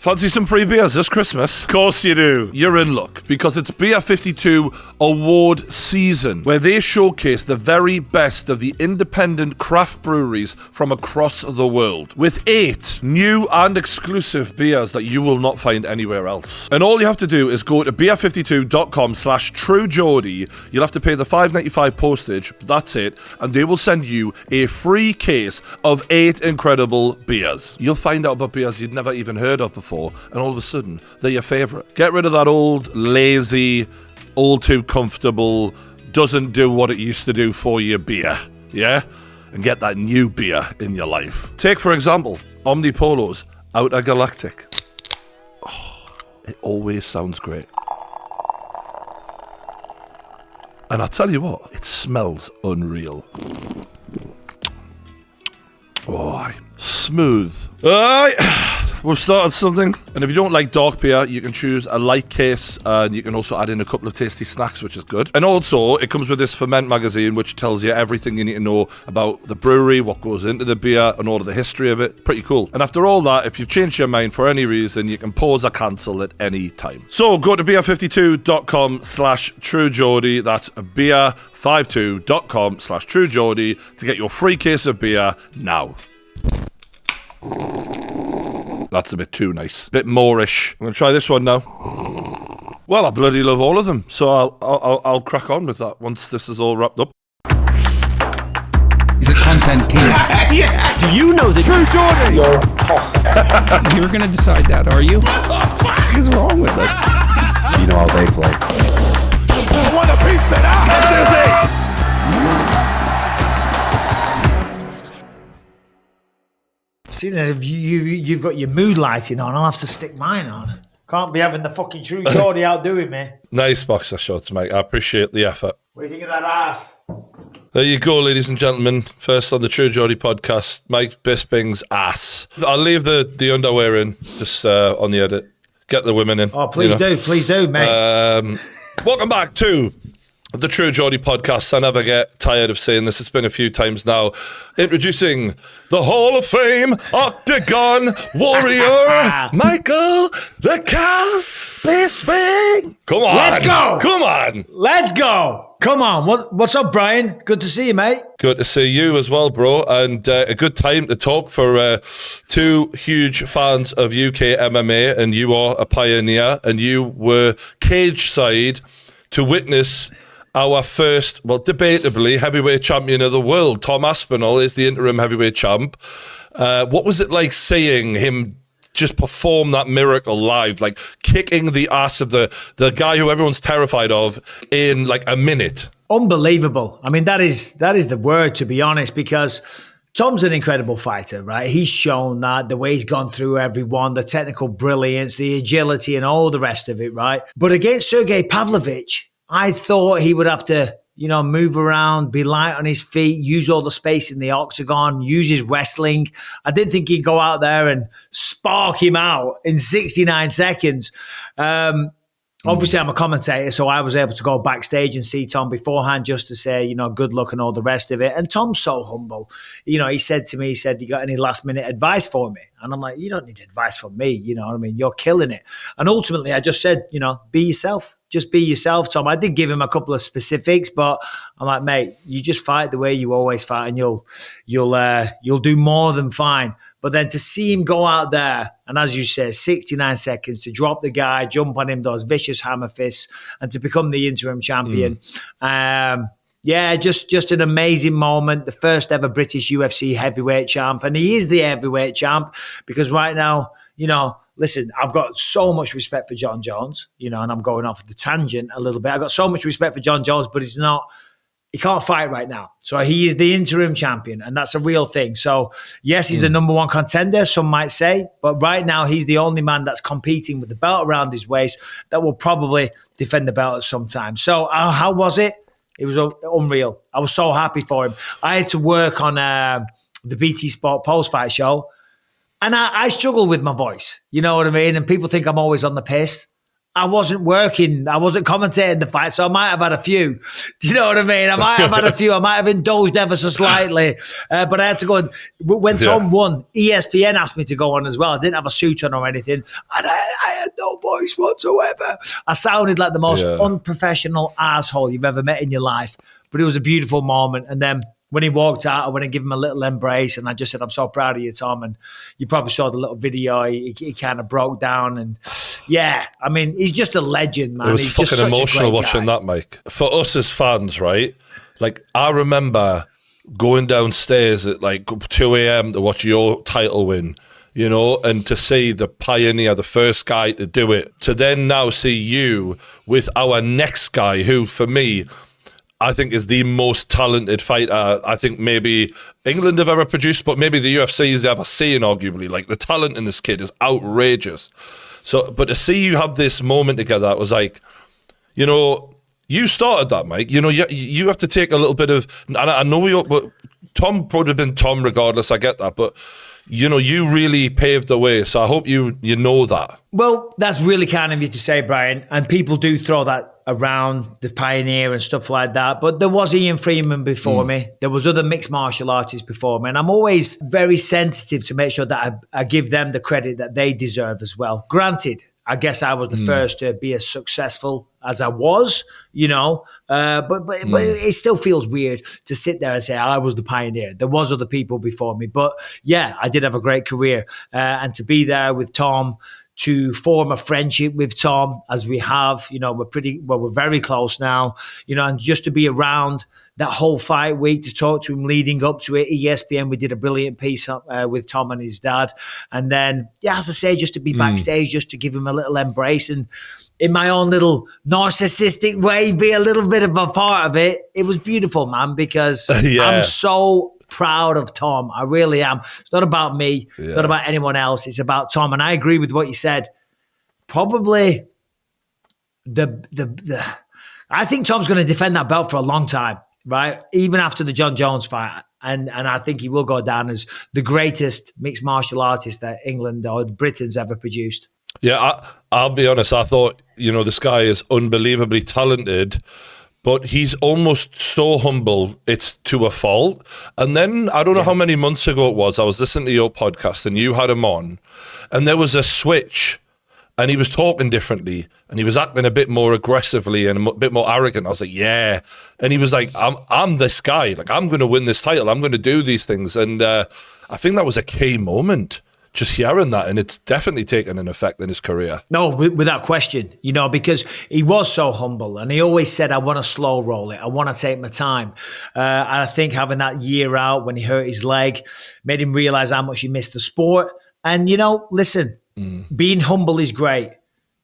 Fancy some free beers this Christmas? Of course you do. You're in luck, because it's Beer 52 award season, where they showcase the very best of the independent craft breweries from across the world, with 8 new and exclusive beers that you will not find anywhere else. And all you have to do is go to beer52.com/truegeordie. You'll have to pay the $5.95 postage, but that's it, and they will send you a free case of 8 incredible beers. You'll find out about beers you'd never even heard of before, and all of a sudden, they're your favourite. Get rid of that old, lazy, all too comfortable, doesn't do what it used to do for your beer, yeah? And get that new beer in your life. Take, for example, Omnipolo's Outer Galactic. Oh, it always sounds great. And I tell you what, it smells unreal. Oh, smooth. Alright, we've started something. And if you don't like dark beer, you can choose a light case, and you can also add in a couple of tasty snacks, which is good. And also, it comes with this Ferment magazine, which tells you everything you need to know about the brewery, what goes into the beer, and all of the history of it. Pretty cool. And after all that, if you've changed your mind for any reason, you can pause or cancel at any time. So go to beer52.com/truegeordie. That's beer52.com/truegeordie to get your free case of beer now. That's a bit too nice. Bit Moorish. I'm going to try this one now. Well, I bloody love all of them, so I'll crack on with that once this is all wrapped up. He's a content king. Yeah. Do you know the True Geordie? You're going to decide that, are you? What the fuck is wrong with it? You know how they play. I want a piece of that. This is it. See, if you've got your mood lighting on, I'll have to stick mine on. Can't be having the fucking True Geordie outdoing me. Nice boxer shorts, mate. I appreciate the effort. What do you think of that ass? There you go, ladies and gentlemen. First on the True Geordie podcast, Mike Bisping's ass. I'll leave the underwear in, just on the edit. Get the women in. Oh, please do, mate. Welcome back to the True Geordie podcast. I never get tired of saying this. It's been a few times now. Introducing the Hall of Fame Octagon Warrior, Michael the Cow Bisping. Come on. Let's go. Come on. Let's go. Come on. What's up, Brian? Good to see you, mate. Good to see you as well, bro. And a good time to talk for 2 huge fans of UK MMA. And you are a pioneer. And you were cage side to witness our first, well, debatably, heavyweight champion of the world. Tom Aspinall is the interim heavyweight champ. What was it like seeing him just perform that miracle live, like kicking the ass of the guy who everyone's terrified of in like a minute? Unbelievable. I mean, that is the word, to be honest, because Tom's an incredible fighter, right? He's shown that, the way he's gone through everyone, the technical brilliance, the agility, and all the rest of it, right? But against Sergey Pavlovich, I thought he would have to, move around, be light on his feet, use all the space in the octagon, use his wrestling. I didn't think he'd go out there and spark him out in 69 seconds. Obviously, I'm a commentator, so I was able to go backstage and see Tom beforehand just to say, good luck and all the rest of it. And Tom's so humble. He said to me, you got any last minute advice for me? And I'm like, you don't need advice from me. You know what I mean? You're killing it. And ultimately, I just said, be yourself. Just be yourself, Tom. I did give him a couple of specifics, but I'm like, mate, you just fight the way you always fight, and you'll do more than fine. But then to see him go out there, and as you said, 69 seconds to drop the guy, jump on him, those vicious hammer fists, and to become the interim champion. Just an amazing moment. The first ever British UFC heavyweight champ, and he is the heavyweight champ because right now, listen, I've got so much respect for Jon Jones, and I'm going off the tangent a little bit. I've got so much respect for Jon Jones, but he can't fight right now. So he is the interim champion, and that's a real thing. So yes, he's the number 1 contender, some might say, but right now he's the only man that's competing with the belt around his waist that will probably defend the belt at some time. So how was it? It was unreal. I was so happy for him. I had to work on the BT Sport post-fight show, and I struggle with my voice. You know what I mean? And people think I'm always on the piss. I wasn't working. I wasn't commentating the fight, so I might have had a few. Do you know what I mean? I might have had a few. I might have indulged ever so slightly. But I had to go. When Tom won, ESPN asked me to go on as well. I didn't have a suit on or anything. And I had no voice whatsoever. I sounded like the most unprofessional asshole you've ever met in your life. But it was a beautiful moment. And then when he walked out, I went and gave him a little embrace, and I just said, "I'm so proud of you, Tom." And you probably saw the little video. He kind of broke down, and I mean, he's just a legend, man. It was he's fucking just emotional watching that, Mike. For us as fans, right? Like, I remember going downstairs at like 2 a.m. to watch your title win, you know, and to see the pioneer, the first guy to do it, to then now see you with our next guy, who for me, I think is the most talented fighter I think maybe England have ever produced, but maybe the UFC has ever seen, arguably. Like, the talent in this kid is outrageous. So, but to see you have this moment together, it was like, you know, you started that, Mike. You know, you have to take a little bit of, and I know but Tom would have been Tom regardless, I get that, but you know, you really paved the way. So I hope you know that. Well, that's really kind of you to say, Brian. And people do throw that around, the pioneer and stuff like that. But there was Ian Freeman before me. There was other mixed martial artists before me. And I'm always very sensitive to make sure that I give them the credit that they deserve as well. Granted, I guess I was the first to be as successful as I was, you know, but it still feels weird to sit there and say I was the pioneer. There was other people before me, but yeah, I did have a great career, and to be there with Tom, to form a friendship with Tom as we have, you know, we're very close now, you know, and just to be around that whole fight week, to talk to him leading up to it. ESPN, we did a brilliant piece with Tom and his dad. And then, as I say, just to be backstage, just to give him a little embrace and in my own little narcissistic way, be a little bit of a part of it. It was beautiful, man, because I'm so proud of Tom. I really am. It's not about me. It's not about anyone else. It's about Tom. And I agree with what you said. Probably I think Tom's going to defend that belt for a long time, right? Even after the Jon Jones fight. And I think he will go down as the greatest mixed martial artist that England or Britain's ever produced. Yeah, I'll be honest. I thought, you know, this guy is unbelievably talented, but he's almost so humble, it's to a fault. And then, I don't know how many months ago it was, I was listening to your podcast and you had him on, and there was a switch, and he was talking differently, and he was acting a bit more aggressively and a bit more arrogant. I was like, yeah. And he was like, I'm this guy. Like, I'm going to win this title. I'm going to do these things. And I think that was a key moment, just hearing that, and it's definitely taken an effect in his career. No, without question, you know, because he was so humble, and he always said, I want to slow roll it. I want to take my time. And I think having that year out when he hurt his leg made him realize how much he missed the sport. And, you know, listen, being humble is great,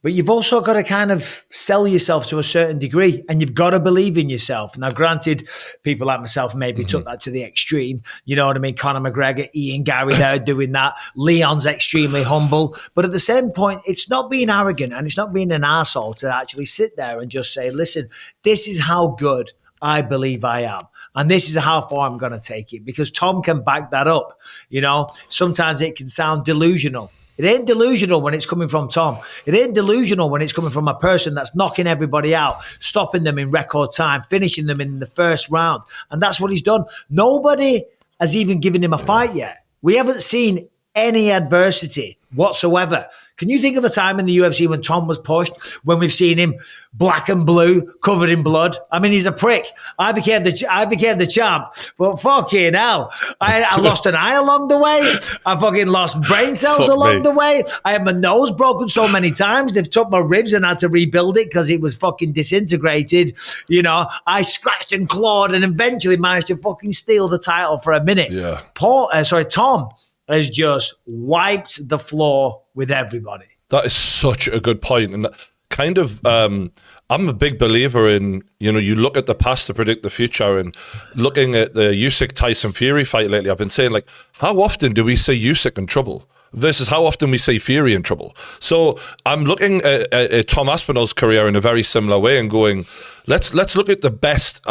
but you've also got to kind of sell yourself to a certain degree, and you've got to believe in yourself. Now, granted, people like myself maybe took that to the extreme. You know what I mean? Conor McGregor, Ian Gary, they're doing that. Leon's extremely humble. But at the same point, it's not being arrogant and it's not being an arsehole to actually sit there and just say, listen, this is how good I believe I am. And this is how far I'm going to take it, because Tom can back that up. You know, sometimes it can sound delusional. It ain't delusional when it's coming from Tom. It ain't delusional when it's coming from a person that's knocking everybody out, stopping them in record time, finishing them in the first round. And that's what he's done. Nobody has even given him a fight yet. We haven't seen any adversity whatsoever. Can you think of a time in the UFC when Tom was pushed, when we've seen him black and blue, covered in blood? I mean, he's a prick. I became the champ, but fucking hell, I lost an eye along the way. I fucking lost brain cells along the way. I had my nose broken so many times. They've took my ribs and had to rebuild it because it was fucking disintegrated. You know, I scratched and clawed and eventually managed to fucking steal the title for a minute. Yeah. Tom has just wiped the floor with everybody. That is such a good point. And kind of, I'm a big believer in, you know, you look at the past to predict the future, and looking at the Usyk Tyson Fury fight lately, I've been saying, like, how often do we see Usyk in trouble? versus how often we see Fury in trouble. So I'm looking at Tom Aspinall's career in a very similar way and going, let's look at the best.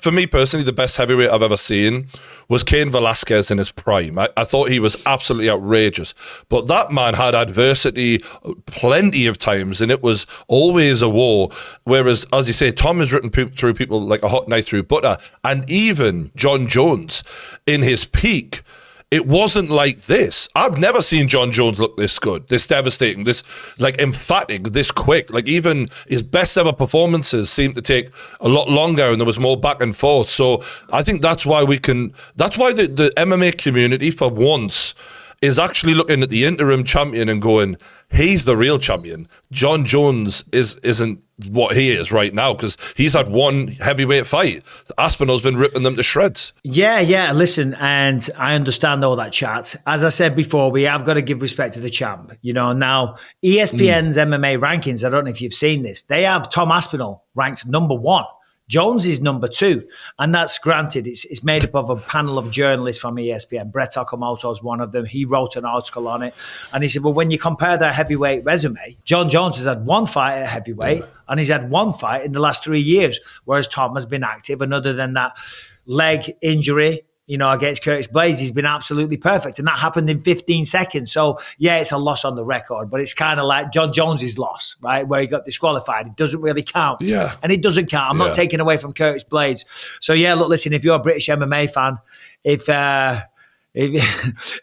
For me personally, the best heavyweight I've ever seen was Cain Velasquez in his prime. I thought he was absolutely outrageous. But that man had adversity plenty of times, and it was always a war. Whereas, as you say, Tom has written through people like a hot knife through butter. And even Jon Jones, in his peak, it wasn't like this. I've never seen Jon Jones look this good, this devastating, this like emphatic, this quick. Like even his best ever performances seemed to take a lot longer and there was more back and forth. So I think that's why the MMA community for once is actually looking at the interim champion and going, he's the real champion. Jon Jones isn't what he is right now because he's had one heavyweight fight. Aspinall's been ripping them to shreds. Yeah. Listen, and I understand all that chat. As I said before, we have got to give respect to the champ. Now ESPN's MMA rankings, I don't know if you've seen this, they have Tom Aspinall ranked number 1. Jones is number 2, and that's granted. It's made up of a panel of journalists from ESPN. Brett Okamoto is one of them. He wrote an article on it, and he said, well, when you compare their heavyweight resume, Jon Jones has had one fight at heavyweight, and he's had one fight in the last 3 years, whereas Tom has been active, and other than that leg injury, against Curtis Blades, he's been absolutely perfect. And that happened in 15 seconds. So, yeah, it's a loss on the record, but it's kind of like Jon Jones's loss, right? Where he got disqualified. It doesn't really count. Yeah. And it doesn't count. I'm not taking away from Curtis Blades. So, yeah, look, listen, if you're a British MMA fan, if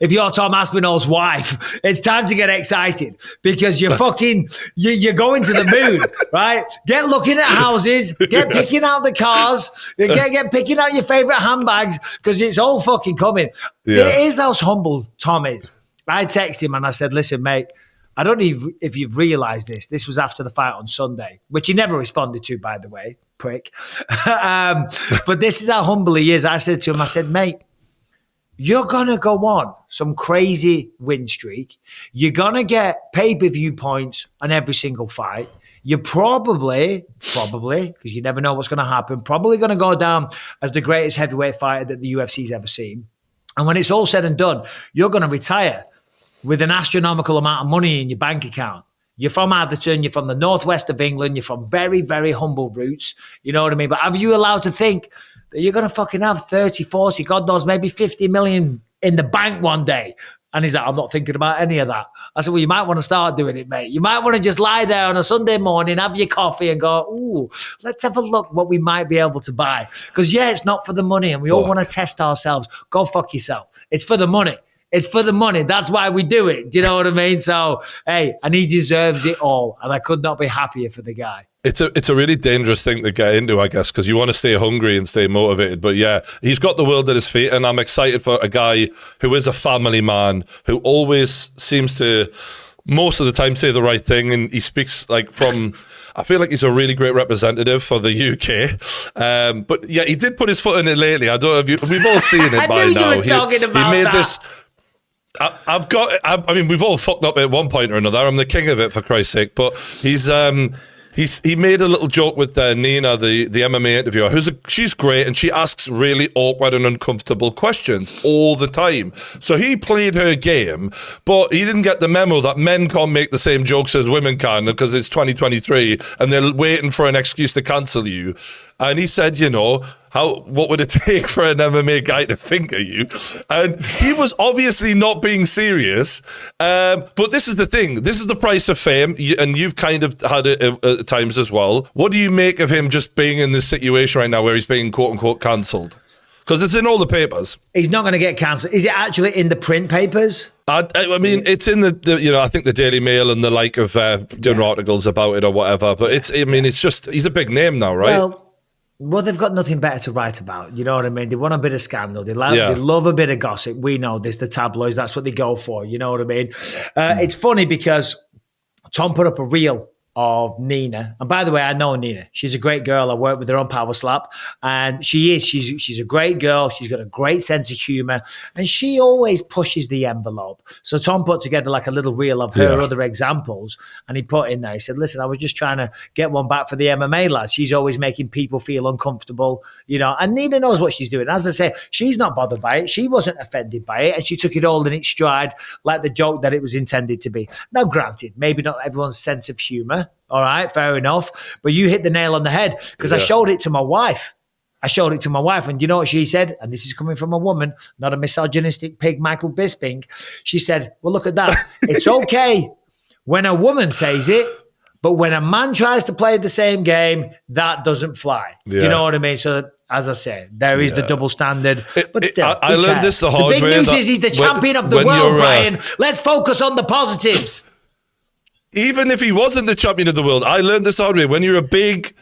you're Tom Aspinall's wife, it's time to get excited because you're going to the moon, right? Get looking at houses, get picking out the cars, get picking out your favorite handbags because it's all fucking coming. Yeah. It is how humble Tom is. I texted him and I said, listen, mate, I don't know if you've realised this. This was after the fight on Sunday, which he never responded to, by the way, prick. But this is how humble he is. I said to him, mate, you're going to go on some crazy win streak. You're going to get pay-per-view points on every single fight. You're probably, because you never know what's going to happen, probably going to go down as the greatest heavyweight fighter that the UFC's ever seen. And when it's all said and done, you're going to retire with an astronomical amount of money in your bank account. You're from Atherton, you're from the northwest of England, you're from very, very humble roots. You know what I mean? But have you allowed to think that you're going to fucking have 30, 40, God knows, maybe 50 million in the bank one day? And he's like, I'm not thinking about any of that. I said, well, you might want to start doing it, mate. You might want to just lie there on a Sunday morning, have your coffee and go, ooh, let's have a look what we might be able to buy. Because, yeah, it's not for the money and we all want to test ourselves. Go fuck yourself. It's for the money. It's for the money. That's why we do it. Do you know what I mean? So, hey, and he deserves it all. And I could not be happier for the guy. It's a really dangerous thing to get into, I guess, because you want to stay hungry and stay motivated. But yeah, he's got the world at his feet, and I'm excited for a guy who is a family man, who always seems to, most of the time, say the right thing, and he speaks like from. I feel like he's a really great representative for the UK. But yeah, he did put his foot in it lately. I don't know if we've all seen it by now. He made this. I mean, we've all fucked up at one point or another. I'm the king of it, for Christ's sake. But he made a little joke with Nina, the MMA interviewer, she's great, and she asks really awkward and uncomfortable questions all the time. So he played her game, but he didn't get the memo that men can't make the same jokes as women can because it's 2023 and they're waiting for an excuse to cancel you. And he said, what would it take for an MMA guy to finger you? And he was obviously not being serious. But this is the thing. This is the price of fame. And you've kind of had it at times as well. What do you make of him just being in this situation right now where he's being quote unquote cancelled? Because it's in all the papers. He's not going to get cancelled. Is it actually in the print papers? I mean, it's in the I think the Daily Mail and the like of doing articles about it or whatever. But it's just, he's a big name now, right? Well, they've got nothing better to write about. You know what I mean? They want a bit of scandal. They love a bit of gossip. We know this, the tabloids, that's what they go for. You know what I mean? It's funny because Tom put up a reel of Nina. And by the way, I know Nina. She's a great girl. I work with her on Power Slap. And she's a great girl. She's got a great sense of humor. And she always pushes the envelope. So Tom put together like a little reel of her other examples. And he put in there, he said, listen, I was just trying to get one back for the MMA lads. She's always making people feel uncomfortable, you know. And Nina knows what she's doing. As I say, she's not bothered by it. She wasn't offended by it. And she took it all in its stride like the joke that it was intended to be. Now, granted, maybe not everyone's sense of humor. All right, fair enough. But you hit the nail on the head because I showed it to my wife. And you know what she said? And this is coming from a woman, not a misogynistic pig, Michael Bisping. She said, well, look at that. It's okay when a woman says it, but when a man tries to play the same game, that doesn't fly. You know what I mean? So as I say, there is the double standard. But still, I learned this the hard way. The big news is he's the champion of the world, Brian. Let's focus on the positives. Even if he wasn't the champion of the world, I learned this hard way. When you're a big,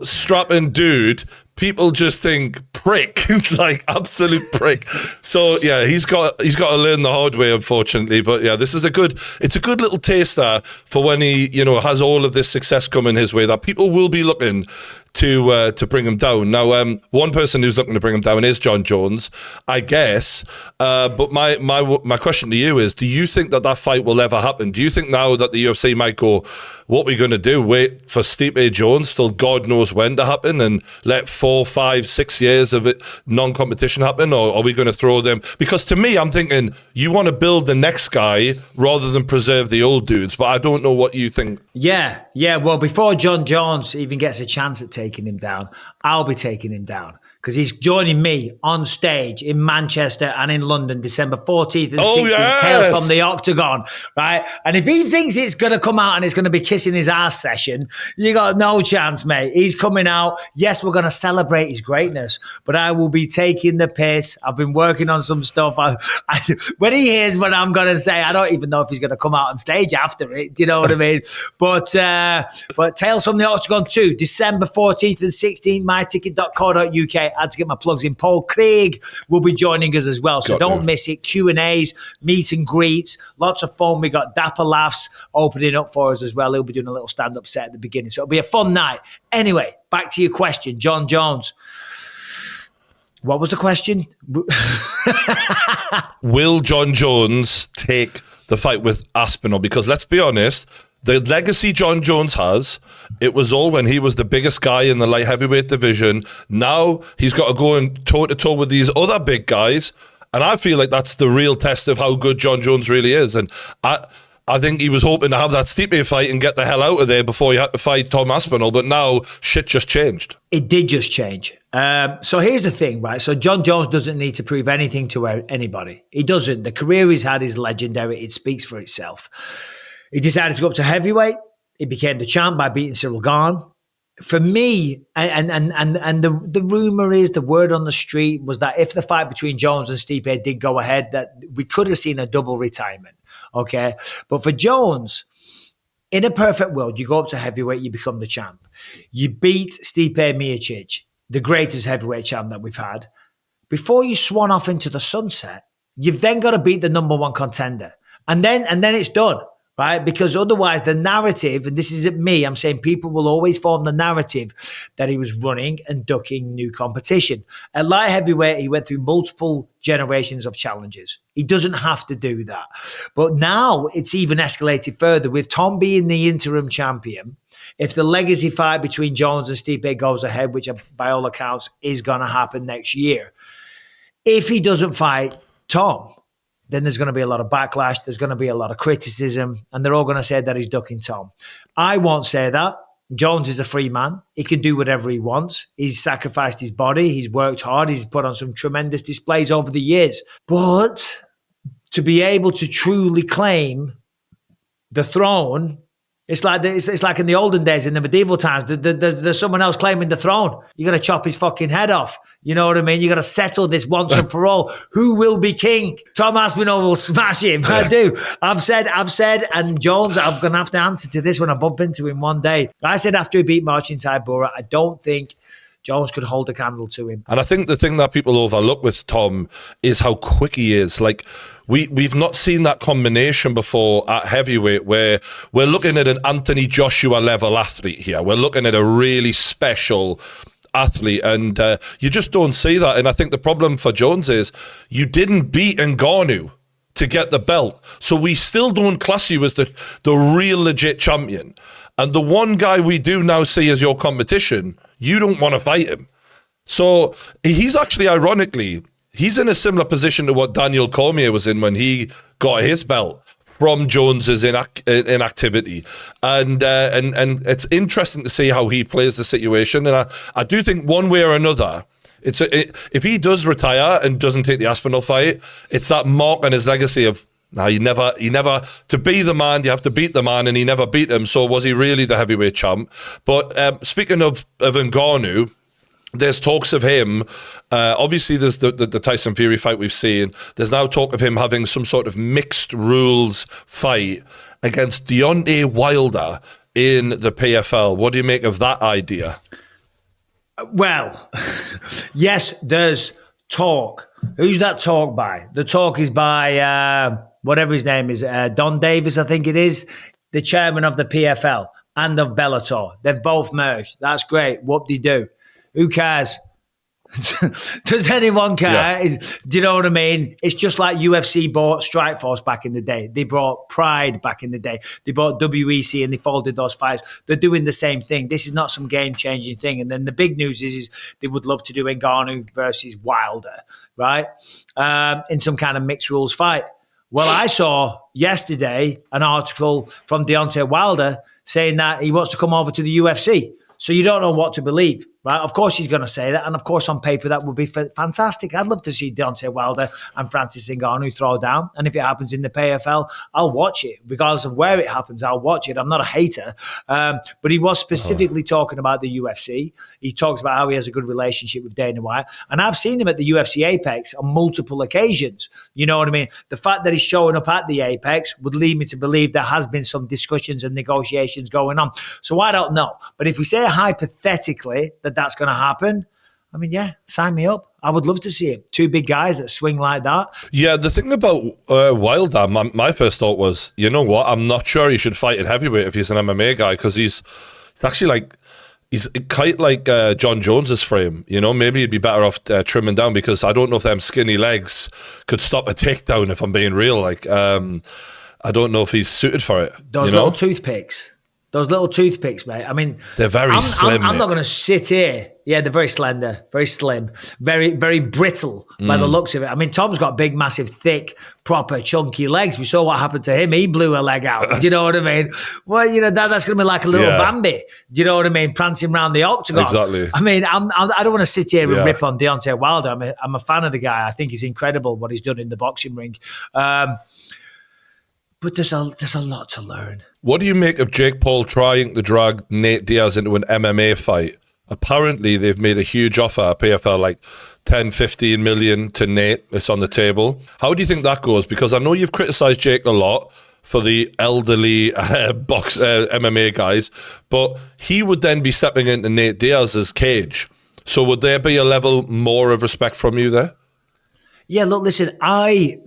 strapping dude, people just think prick, like absolute prick. So yeah, he's got to learn the hard way, unfortunately. But yeah, it's a good little taster for when he, has all of this success coming his way, that people will be looking to bring him down. Now, one person who's looking to bring him down is Jon Jones, I guess. But my question to you is, do you think that fight will ever happen? Do you think now that the UFC might go, what are we going to do? Wait for Stipe Jones till God knows when to happen and let 4, 5, 6 years of it non-competition happen? Or are we going to throw them? Because to me, I'm thinking you want to build the next guy rather than preserve the old dudes. But I don't know what you think. Yeah. Well, before Jon Jones even gets a chance at taking him down, I'll be taking him down because he's joining me on stage in Manchester and in London, December 14th and 16th, Tales from the Octagon, right? And if he thinks it's going to come out and it's going to be kissing his ass session, you got no chance, mate. He's coming out. Yes, we're going to celebrate his greatness, but I will be taking the piss. I've been working on some stuff. When he hears what I'm going to say, I don't even know if he's going to come out on stage after it. Do you know what I mean? But Tales from the Octagon 2, December 14th and 16th, myticket.co.uk. I had to get my plugs in. Paul Craig will be joining us as well, so don't miss it. Q&As, meet and greets, lots of fun. We got Dapper Laughs opening up for us as well. He'll be doing a little stand-up set at the beginning, so it'll be a fun night. Anyway, back to your question, Jon Jones. What was the question? Will Jon Jones take the fight with Aspinall? Because let's be honest, the legacy Jon Jones has, it was all when he was the biggest guy in the light heavyweight division. Now he's got to go and toe-to-toe with these other big guys. And I feel like that's the real test of how good Jon Jones really is. And I think he was hoping to have that Stipe fight and get the hell out of there before he had to fight Tom Aspinall. But now shit just changed. It did just change. So here's the thing, right? So Jon Jones doesn't need to prove anything to anybody. He doesn't. The career he's had is legendary. It speaks for itself. He decided to go up to heavyweight. He became the champ by beating Cyril Gane. For me, and the rumor is, the word on the street was that if the fight between Jones and Stipe did go ahead, that we could have seen a double retirement. Okay, but for Jones, in a perfect world, you go up to heavyweight, you become the champ. You beat Stipe Miocic, the greatest heavyweight champ that we've had. Before you swan off into the sunset, you've then got to beat the number one contender, and then it's done. Right? Because otherwise the narrative, and this isn't me, I'm saying people will always form the narrative that he was running and ducking new competition. At light heavyweight, he went through multiple generations of challenges. He doesn't have to do that. But now it's even escalated further with Tom being the interim champion. If the legacy fight between Jones and Stipe goes ahead, which by all accounts is going to happen next year, if he doesn't fight Tom, then there's going to be a lot of backlash. There's going to be a lot of criticism, and they're all going to say that he's ducking Tom. I won't say that. Jones is a free man. He can do whatever he wants. He's sacrificed his body. He's worked hard. He's put on some tremendous displays over the years. But to be able to truly claim the throne, it's like in the olden days, in the medieval times, there's someone else claiming the throne. You got to chop his fucking head off. You know what I mean? You got to settle this once and for all. Who will be king? Tom Aspinall will smash him. I do. I've said, and Jones, I'm going to have to answer to this when I bump into him one day. I said after he beat Marcin Tybura, I don't think Jones could hold a candle to him. And I think the thing that people overlook with Tom is how quick he is. Like, we've not seen that combination before at heavyweight, where we're looking at an Anthony Joshua level athlete here. We're looking at a really special athlete, and you just don't see that. And I think the problem for Jones is you didn't beat Ngannou to get the belt, so we still don't class you as the real legit champion. And the one guy we do now see as your competition, you don't want to fight him. So he's actually, ironically, he's in a similar position to what Daniel Cormier was in when he got his belt from Jones's inactivity. And it's interesting to see how he plays the situation. And I do think one way or another, if he does retire and doesn't take the Aspinall fight, it's that mark on his legacy of, now, you never, to be the man, you have to beat the man, and he never beat him. So was he really the heavyweight champ? But speaking of Ngannou, there's talks of him. Obviously, there's the Tyson Fury fight we've seen. There's now talk of him having some sort of mixed rules fight against Deontay Wilder in the PFL. What do you make of that idea? Well, yes, there's talk. Who's that talk by? The talk is by whatever his name is, Don Davis, I think it is, the chairman of the PFL and of Bellator. They've both merged. That's great. What do you do? Who cares? Does anyone care? Yeah. Do you know what I mean? It's just like UFC bought Strikeforce back in the day. They brought Pride back in the day. They bought WEC and they folded those fights. They're doing the same thing. This is not some game-changing thing. And then the big news is they would love to do Ngannou versus Wilder, right? In some kind of mixed rules fight. Well, I saw yesterday an article from Deontay Wilder saying that he wants to come over to the UFC. So you don't know what to believe, right? Of course he's going to say that. And of course, on paper, that would be fantastic. I'd love to see Deontay Wilder and Francis Ngannou throw down. And if it happens in the PFL, I'll watch it. Regardless of where it happens, I'll watch it. I'm not a hater. But he was specifically talking about the UFC. He talks about how he has a good relationship with Dana White. And I've seen him at the UFC Apex on multiple occasions. You know what I mean? The fact that he's showing up at the Apex would lead me to believe there has been some discussions and negotiations going on. So I don't know. But if we say hypothetically that that's going to happen, I mean, yeah, sign me up. I would love to see it. Two big guys that swing like that. Yeah, the thing about Wilder, my first thought was, you know what? I'm not sure he should fight at heavyweight if he's an MMA guy, because he's actually like, he's quite like Jon Jones's frame. You know, maybe he'd be better off trimming down, because I don't know if them skinny legs could stop a takedown, if I'm being real. Like, I don't know if he's suited for it. Those little toothpicks. Those little toothpicks, mate. I mean, they're very slim. I'm not going to sit here. Yeah, they're very slender, very slim, very, very brittle by the looks of it. I mean, Tom's got big, massive, thick, proper, chunky legs. We saw what happened to him. He blew a leg out. Do you know what I mean? Well, you know, that's going to be like a little Bambi. Do you know what I mean? Prancing around the octagon. Exactly. I mean, I don't want to sit here and rip on Deontay Wilder. I'm a fan of the guy. I think he's incredible what he's done in the boxing ring. But there's a lot to learn. What do you make of Jake Paul trying to drag Nate Diaz into an MMA fight? Apparently, they've made a huge offer at PFL, like 10, 15 million to Nate. It's on the table. How do you think that goes? Because I know you've criticised Jake a lot for the elderly MMA guys, but he would then be stepping into Nate Diaz's cage. So would there be a level more of respect from you there? Yeah, look, listen, I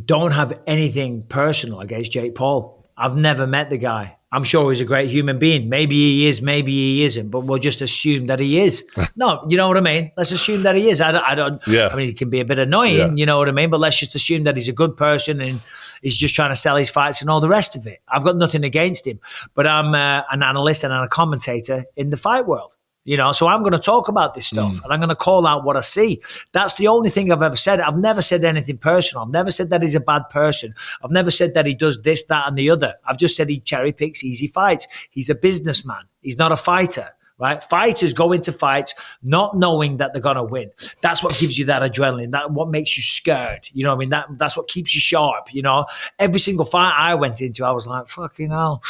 don't have anything personal against Jake Paul. I've never met the guy. I'm sure he's a great human being. Maybe he is, maybe he isn't, but we'll just assume that he is. No, you know what I mean? Let's assume that he is. I don't. Yeah. I mean, he can be a bit annoying, you know what I mean? But let's just assume that he's a good person and he's just trying to sell his fights and all the rest of it. I've got nothing against him, but I'm an analyst and a commentator in the fight world. You know, so I'm going to talk about this stuff and I'm going to call out what I see. That's the only thing I've ever said. I've never said anything personal. I've never said that he's a bad person. I've never said that he does this, that, and the other. I've just said he cherry picks easy fights. He's a businessman. He's not a fighter. Right? Fighters go into fights not knowing that they're going to win. That's what gives you that adrenaline. That's what makes you scared. You know what I mean? That's what keeps you sharp, you know? Every single fight I went into, I was like, fucking hell.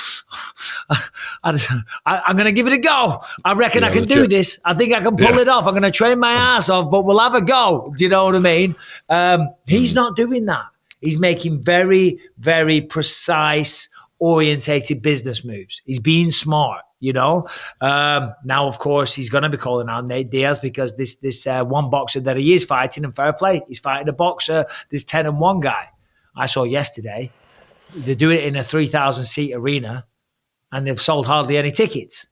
I'm going to give it a go. I reckon I can do this. I think I can pull it off. I'm going to train my ass off, but we'll have a go. Do you know what I mean? He's not doing that. He's making very, very precise, orientated business moves. He's being smart. Now, of course, he's going to be calling out Nate Diaz because this one boxer that he is fighting, and fair play, he's fighting a boxer, this 10-1 guy. I saw yesterday, they're doing it in a 3,000-seat arena, and they've sold hardly any tickets.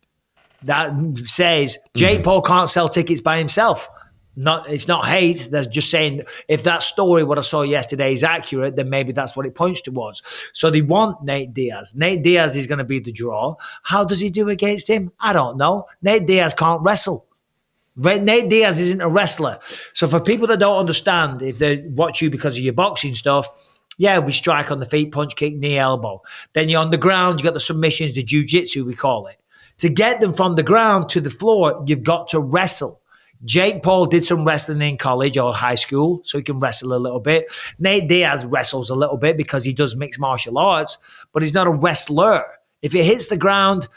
That says Jake Paul can't sell tickets by himself. It's not hate. They're just saying if that story, what I saw yesterday, is accurate, then maybe that's what it points towards. So they want Nate Diaz. Nate Diaz is going to be the draw. How does he do against him? I don't know. Nate Diaz can't wrestle. Nate Diaz isn't a wrestler. So for people that don't understand, if they watch you because of your boxing stuff, yeah, we strike on the feet, punch, kick, knee, elbow. Then you're on the ground, you got the submissions, the jiu-jitsu, we call it. To get them from the ground to the floor, you've got to wrestle. Jake Paul did some wrestling in college or high school, so he can wrestle a little bit. Nate Diaz wrestles a little bit because he does mixed martial arts, but he's not a wrestler. If it hits the ground,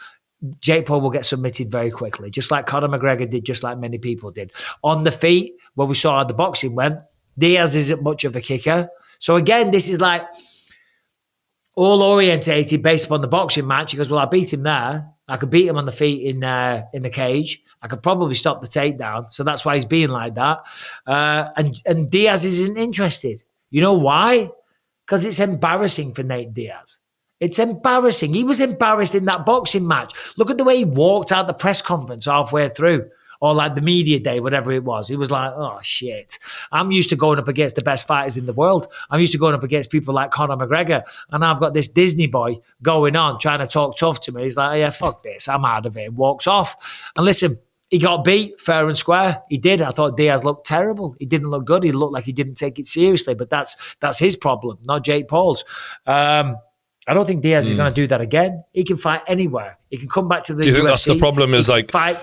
Jake Paul will get submitted very quickly, just like Conor McGregor did, just like many people did. On the feet, where we saw how the boxing went, Diaz isn't much of a kicker. So again, this is like all orientated based upon the boxing match. He goes, well, I beat him there. I could beat him on the feet in the cage. I could probably stop the takedown. So that's why he's being like that. And Diaz isn't interested. You know why? Because it's embarrassing for Nate Diaz. It's embarrassing. He was embarrassed in that boxing match. Look at the way he walked out the press conference halfway through. Or like the media day, whatever it was. He was like, oh, shit. I'm used to going up against the best fighters in the world. I'm used to going up against people like Conor McGregor. And I've got this Disney boy going on, trying to talk tough to me. He's like, yeah, fuck this. I'm out of it. Walks off. And listen, he got beat fair and square. He did. I thought Diaz looked terrible. He didn't look good. He looked like he didn't take it seriously. But that's his problem, not Jake Paul's. I don't think Diaz is going to do that again. He can fight anywhere. He can come back to the UFC. Do you think that's the problem is like... Fight.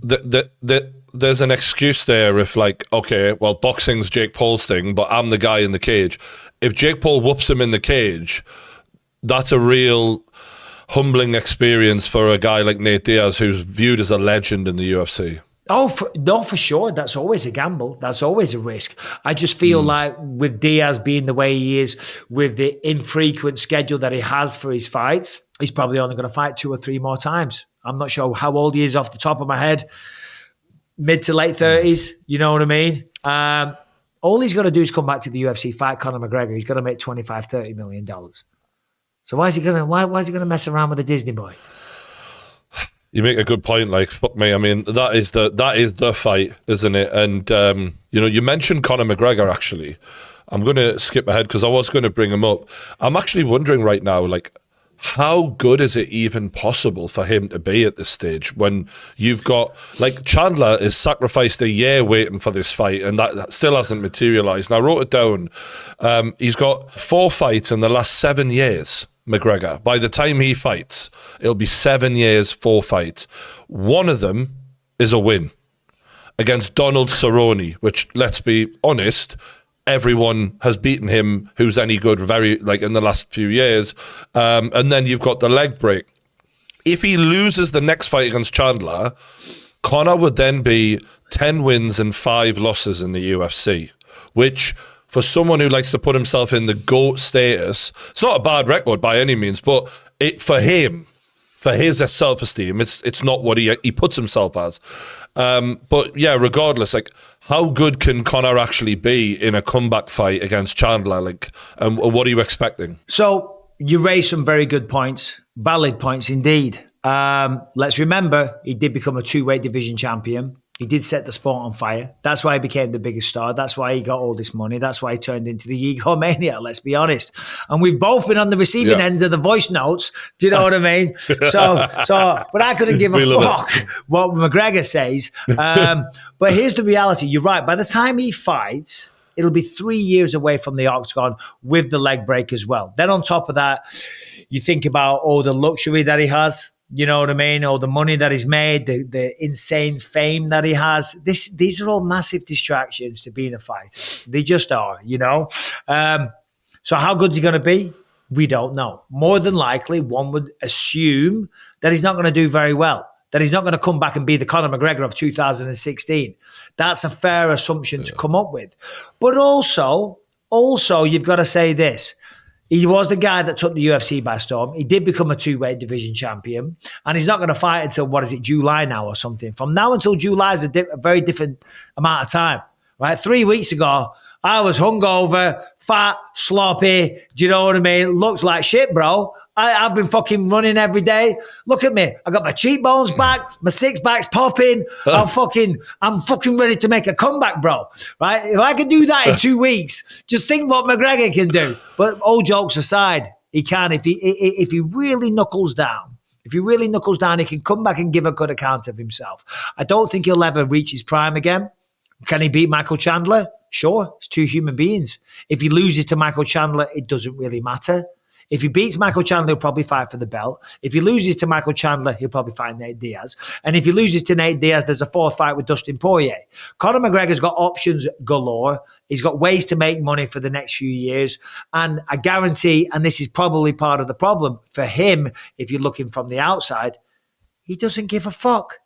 There's an excuse there if like, okay, well, boxing's Jake Paul's thing, but I'm the guy in the cage. If Jake Paul whoops him in the cage, that's a real humbling experience for a guy like Nate Diaz, who's viewed as a legend in the UFC. Oh, for sure. That's always a gamble. That's always a risk. I just feel like with Diaz being the way he is, with the infrequent schedule that he has for his fights, he's probably only going to fight 2 or 3 more times. I'm not sure how old he is off the top of my head. Mid to late 30s, you know what I mean? All he's got to do is come back to the UFC, fight Conor McGregor. He's going to make $25-30 million. So why is he going to mess around with a Disney boy? You make a good point. Like, fuck me. I mean, that is the fight, isn't it? And you mentioned Conor McGregor. Actually, I'm going to skip ahead because I was going to bring him up. I'm actually wondering right now, like, how good is it even possible for him to be at this stage when you've got, like, Chandler is sacrificed a year waiting for this fight and that still hasn't materialized. And I wrote it down. He's got 4 fights in the last 7 years, McGregor. By the time he fights, it'll be 7 years, 4 fights. One of them is a win against Donald Cerrone, which, let's be honest, everyone has beaten him who's any good in the last few years. And then you've got the leg break. If he loses the next fight against Chandler, Conor would then be 10 wins and 5 losses in the UFC, which for someone who likes to put himself in the GOAT status, it's not a bad record by any means, but for his self-esteem, it's not what he puts himself as. But yeah, regardless, like, how good can Conor actually be in a comeback fight against Chandler? Like, what are you expecting? So you raised some very good points, valid points indeed. Let's remember, he did become a 2-weight division champion. He did set the sport on fire. That's why he became the biggest star. That's why he got all this money. That's why he turned into the egomaniac, let's be honest. And we've both been on the receiving end of the voice notes. Do you know what I mean? But I couldn't give a fuck what McGregor says. But here's the reality. You're right. By the time he fights, it'll be 3 years away from the octagon with the leg break as well. Then on top of that, you think about all the luxury that he has. You know what I mean? All the money that he's made, the insane fame that he has. These are all massive distractions to being a fighter. They just are, you know? So how good's he going to be? We don't know. More than likely, one would assume that he's not going to do very well, that he's not going to come back and be the Conor McGregor of 2016. That's a fair assumption to come up with. But also, you've got to say this. He was the guy that took the UFC by storm. He did become a 2-weight division champion, and he's not going to fight until, July now or something. From now until July is a very different amount of time, right? 3 weeks ago, I was hungover, fat, sloppy. Do you know what I mean? Looks like shit, bro. I've been fucking running every day. Look at me. I got my cheekbones back. My six-pack's popping. I'm fucking ready to make a comeback, bro. Right? If I can do that in 2 weeks, just think what McGregor can do. But all jokes aside, he can. If he really knuckles down, he can come back and give a good account of himself. I don't think he'll ever reach his prime again. Can he beat Michael Chandler? Sure. It's two human beings. If he loses to Michael Chandler, it doesn't really matter. If he beats Michael Chandler, he'll probably fight for the belt. If he loses to Michael Chandler, he'll probably fight Nate Diaz. And if he loses to Nate Diaz, there's a fourth fight with Dustin Poirier. Conor McGregor's got options galore. He's got ways to make money for the next few years. And I guarantee, and this is probably part of the problem for him, if you're looking from the outside, he doesn't give a fuck.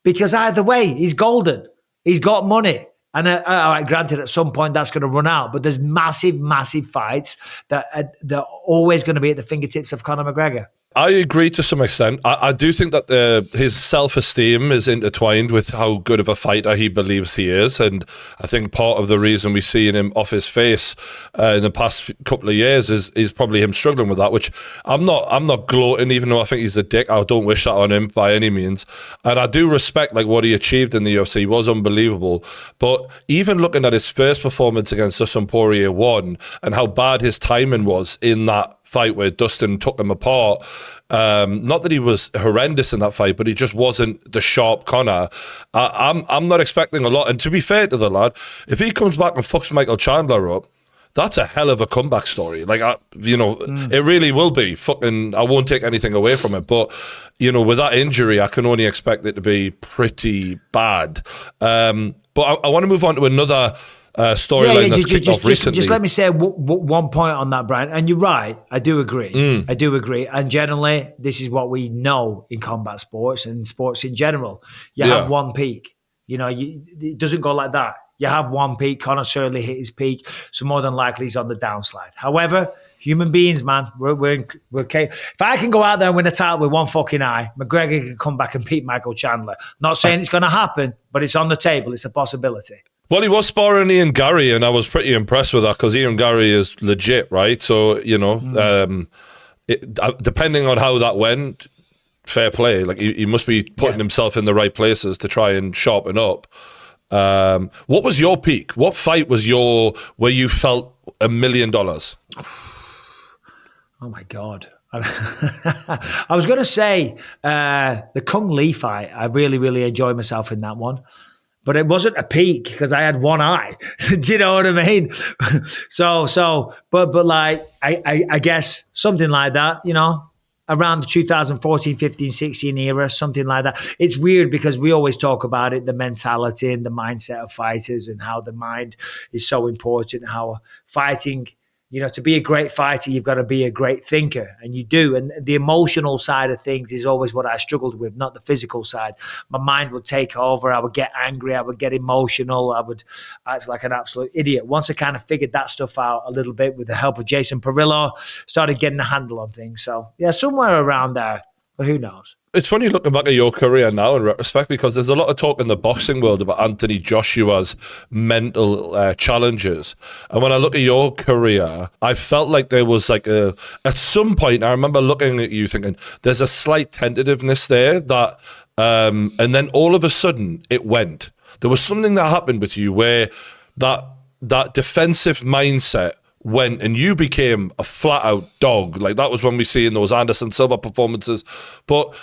Because either way, he's golden. He's got money. And all right, granted, at some point that's going to run out, but there's massive, massive fights that they're always going to be at the fingertips of Conor McGregor. I agree to some extent. I do think that his self-esteem is intertwined with how good of a fighter he believes he is, and I think part of the reason we've seen him off his face in the past couple of years is probably him struggling with that. Which I'm not gloating, even though I think he's a dick. I don't wish that on him by any means, and I do respect like what he achieved in the UFC. He was unbelievable, but even looking at his first performance against Dustin Poirier 1 and how bad his timing was in that fight where Dustin took him apart. Not that he was horrendous in that fight, but he just wasn't the sharp Conor. I'm not expecting a lot. And to be fair to the lad, if he comes back and fucks Michael Chandler up, that's a hell of a comeback story. Like, it really will be. I won't take anything away from it. But, with that injury, I can only expect it to be pretty bad. But I want to move on to another storyline that's kicked off recently. Just let me say one point on that, Brian. And you're right. I do agree. I do agree. And generally, this is what we know in combat sports and sports in general. You have one peak. It doesn't go like that. You have one peak. Conor certainly hit his peak. So more than likely, he's on the downslide. However, human beings, man, we're okay. If I can go out there and win a title with one fucking eye, McGregor can come back and beat Michael Chandler. Not saying it's going to happen, but it's on the table. It's a possibility. Well, he was sparring Ian Gary, and I was pretty impressed with that because Ian Gary is legit, right? So, depending on how that went, fair play. Like, he must be putting himself in the right places to try and sharpen up. What was your peak? What fight was where you felt $1 million? Oh, my God. I was going to say the Kung Lee fight. I really, really enjoyed myself in that one. But it wasn't a peak because I had one eye. Do you know what I mean? But like, I guess something like that, around the 2014, 15, 16 era, something like that. It's weird because we always talk about it, the mentality and the mindset of fighters and how the mind is so important, how fighting, to be a great fighter, you've got to be a great thinker, and you do. And the emotional side of things is always what I struggled with, not the physical side. My mind would take over. I would get angry. I would get emotional. I would act like an absolute idiot. Once I kind of figured that stuff out a little bit with the help of Jason Perillo, started getting a handle on things. So, yeah, somewhere around there, but who knows? It's funny looking back at your career now in retrospect because there's a lot of talk in the boxing world about Anthony Joshua's mental challenges. And when I look at your career, I felt like there was at some point, I remember looking at you thinking, there's a slight tentativeness there that, and then all of a sudden it went. There was something that happened with you where that defensive mindset went and you became a flat out dog. Like that was when we see in those Anderson Silva performances. But